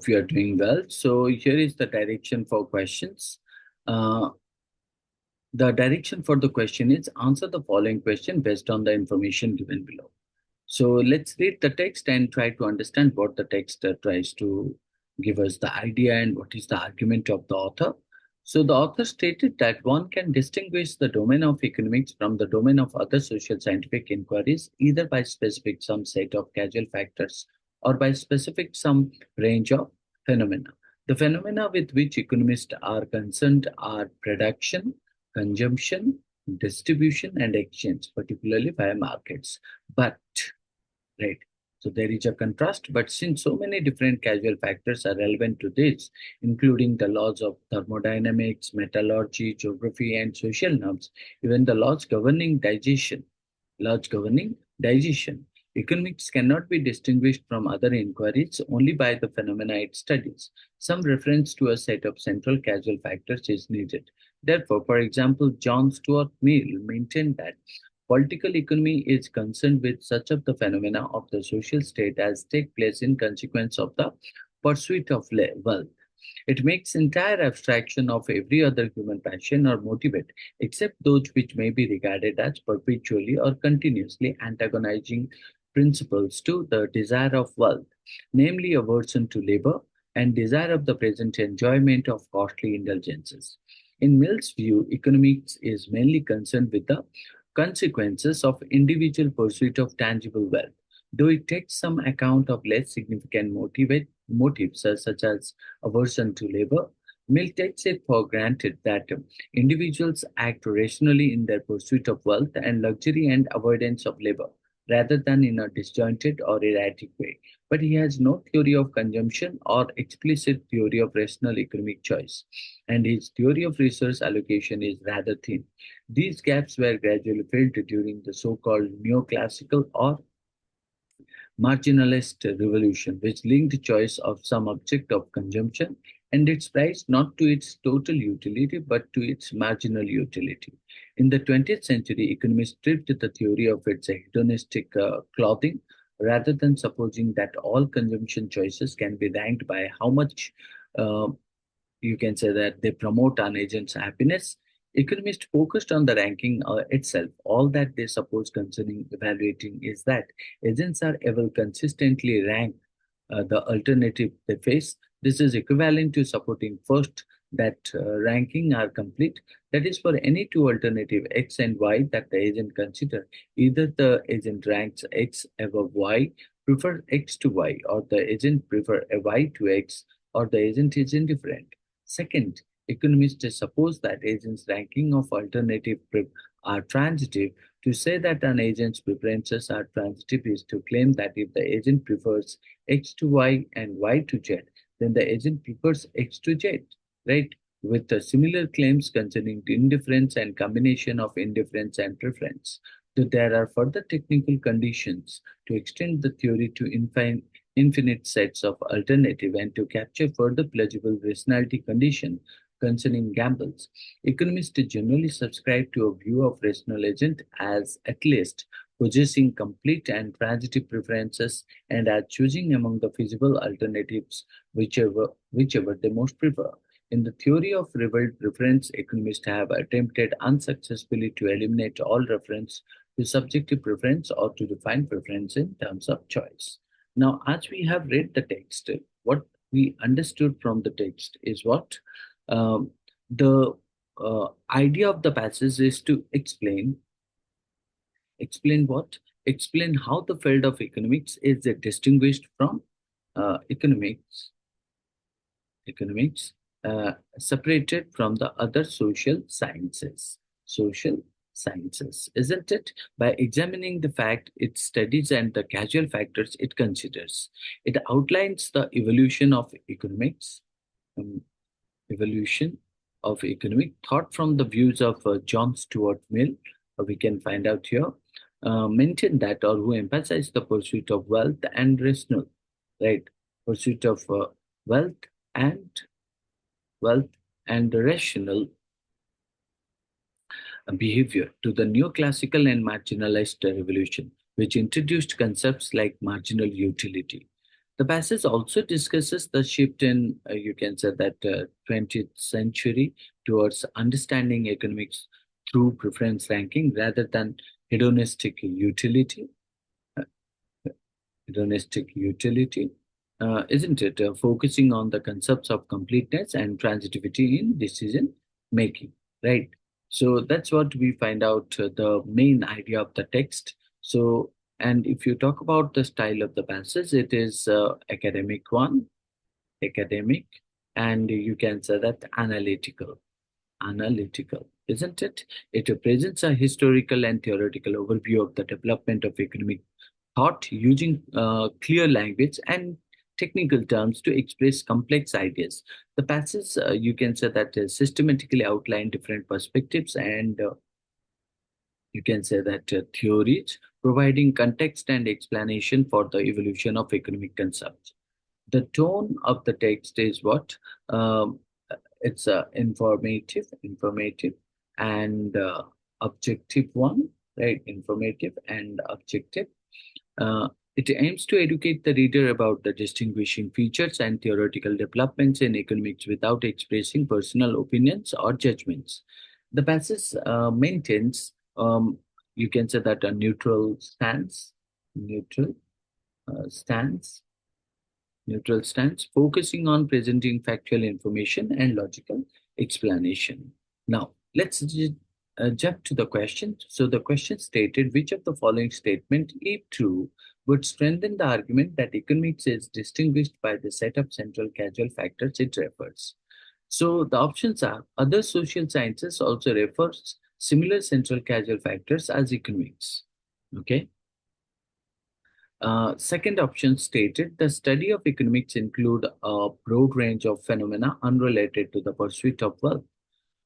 Hope you are doing well. So here is the direction for questions. Uh, the direction for the question is answer the following question based on the information given below. So let's read the text and try to understand what the text tries to give us the idea and what is the argument of the author. So the author stated that one can distinguish the domain of economics from the domain of other social scientific inquiries either by specific some set of causal factors or by specific some range of phenomena. The phenomena with which economists are concerned are production, consumption, distribution, and exchange, particularly via markets. But right. So there is a contrast, but since so many different causal factors are relevant to this, including the laws of thermodynamics, metallurgy, geography, and social norms, even the laws governing digestion, economics cannot be distinguished from other inquiries only by the phenomena it studies. Some reference to a set of central causal factors is needed. Therefore, for example, John Stuart Mill maintained that political economy is concerned with such of the phenomena of the social state as take place in consequence of the pursuit of wealth. It makes entire abstraction of every other human passion or motivate, except those which may be regarded as perpetually or continuously antagonizing principles to the desire of wealth, namely aversion to labor and desire of the present enjoyment of costly indulgences. In Mill's view, economics is mainly concerned with the consequences of individual pursuit of tangible wealth, though it takes some account of less significant motives such as aversion to labor. Mill takes it for granted that individuals act rationally in their pursuit of wealth and luxury and avoidance of labor, rather than in a disjointed or erratic way. But he has no theory of consumption or explicit theory of rational economic choice, and his theory of resource allocation is rather thin. These gaps were gradually filled during the so-called neoclassical or marginalist revolution, which linked choice of some object of consumption and its price not to its total utility but to its marginal utility. In the 20th century, economists stripped the theory of its hedonistic clothing rather than supposing that all consumption choices can be ranked by how much uh, you can say that they promote an agent's happiness. Economists focused on the ranking itself. All that they suppose concerning evaluating is that agents are able consistently rank the alternative they face. This is equivalent to supporting first that ranking are complete. That is, for any two alternative X and Y that the agent consider, either the agent ranks X above Y, prefer X to Y, or the agent prefer a Y to X, or the agent is indifferent. Second, economists suppose that agents' ranking of alternative are transitive. To say that an agent's preferences are transitive is to claim that if the agent prefers X to Y and Y to Z, then the agent prefers X to Z, right? With the similar claims concerning indifference and combination of indifference and preference. So there are further technical conditions to extend the theory to infinite sets of alternative and to capture further plausible rationality condition concerning gambles. Economists generally subscribe to a view of rational agent as at least possessing complete and transitive preferences and as choosing among the feasible alternatives whichever they most prefer. In the theory of revealed preference, economists have attempted unsuccessfully to eliminate all reference to subjective preference or to define preference in terms of choice. Now, as we have read the text, what we understood from the text is what the idea of the passage is to explain what? Explain how the field of economics is distinguished from economics separated from the other social sciences, isn't it? By examining the fact it studies and the causal factors it considers, it outlines the um, evolution of economic thought from the views of John Stuart Mill. We can find out here, maintain that or who emphasize the pursuit of wealth and rational, right? Pursuit of wealth and wealth and rational behavior to the neoclassical and marginalist revolution, which introduced concepts like marginal utility. The passage also discusses the shift in, you can say that, 20th century towards understanding economics through preference ranking rather than hedonistic utility. Uh, hedonistic utility, isn't it? Focusing on the concepts of completeness and transitivity in decision making, right? So that's what we find out, the main idea of the text. So, and if you talk about the style of the passage, it is academic, and you can say that analytical, isn't it? It presents a historical and theoretical overview of the development of economic thought using clear language and technical terms to express complex ideas. The passage, you can say that, systematically outline different perspectives and you can say that theories, providing context and explanation for the evolution of economic concepts. The tone of the text is what? Um, it's informative, and objective one, right? Informative and objective. Uh, it aims to educate the reader about the distinguishing features and theoretical developments in economics without expressing personal opinions or judgments. The passage maintains, you can say that, a neutral stance neutral stance, focusing on presenting factual information and logical explanation. Now, jump to the question. So, the question stated, which of the following statement, if true, would strengthen the argument that economics is distinguished by the set of central causal factors it refers? So, the options are other social sciences also refers similar central causal factors as economics. Okay. Second option stated the study of economics include a broad range of phenomena unrelated to the pursuit of wealth.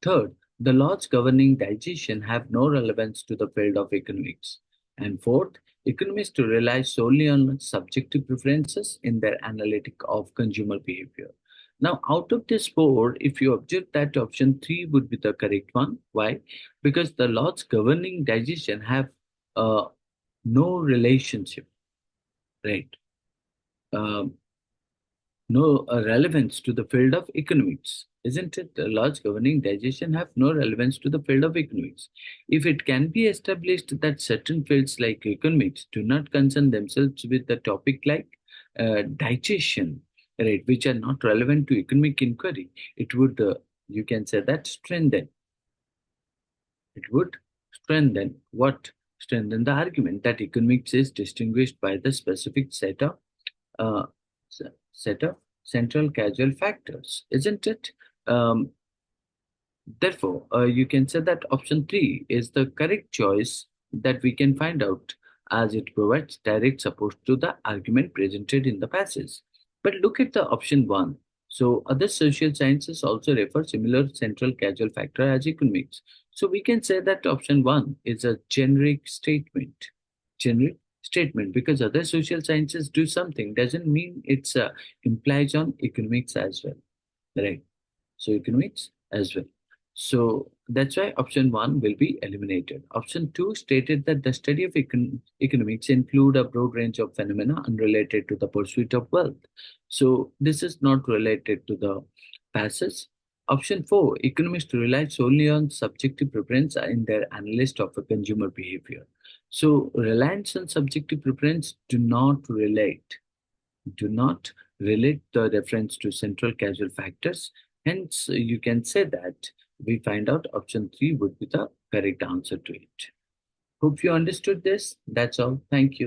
Third, the laws governing digestion have no relevance to the field of economics. And fourth, economists rely solely on subjective preferences in their analytic of consumer behavior. Now, out of this four, if you observe that option three would be the correct one. Why? Because the laws governing digestion have no relationship, right? Um, no relevance to the field of economics, isn't it? The laws governing digestion have no relevance to the field of economics. If it can be established that certain fields like economics do not concern themselves with the topic like digestion, right, which are not relevant to economic inquiry, it would, you can say that, strengthen. It would strengthen what? Strengthen the argument that economics is distinguished by the specific uh, set of central causal factors, isn't it? Um, Therefore, you can say that option three is the correct choice that we can find out as it provides direct support to the argument presented in the passage. But look at the option one. So, other social sciences also refer similar central causal factor as economics. So, we can say that option one is a generic statement. Generic statement, because other social sciences do something doesn't mean it's implies on economics as well, right? So economics as well. So that's why option one will be eliminated. Option two stated that the study of economics include a broad range of phenomena unrelated to the pursuit of wealth. So this is not related to the passage. Option four, economists rely solely on subjective preference in their analysis of a consumer behavior. So reliance on subjective preference do not relate the reference to central causal factors. Hence, you can say that we find out option three would be the correct answer to it. Hope you understood this. That's all. Thank you.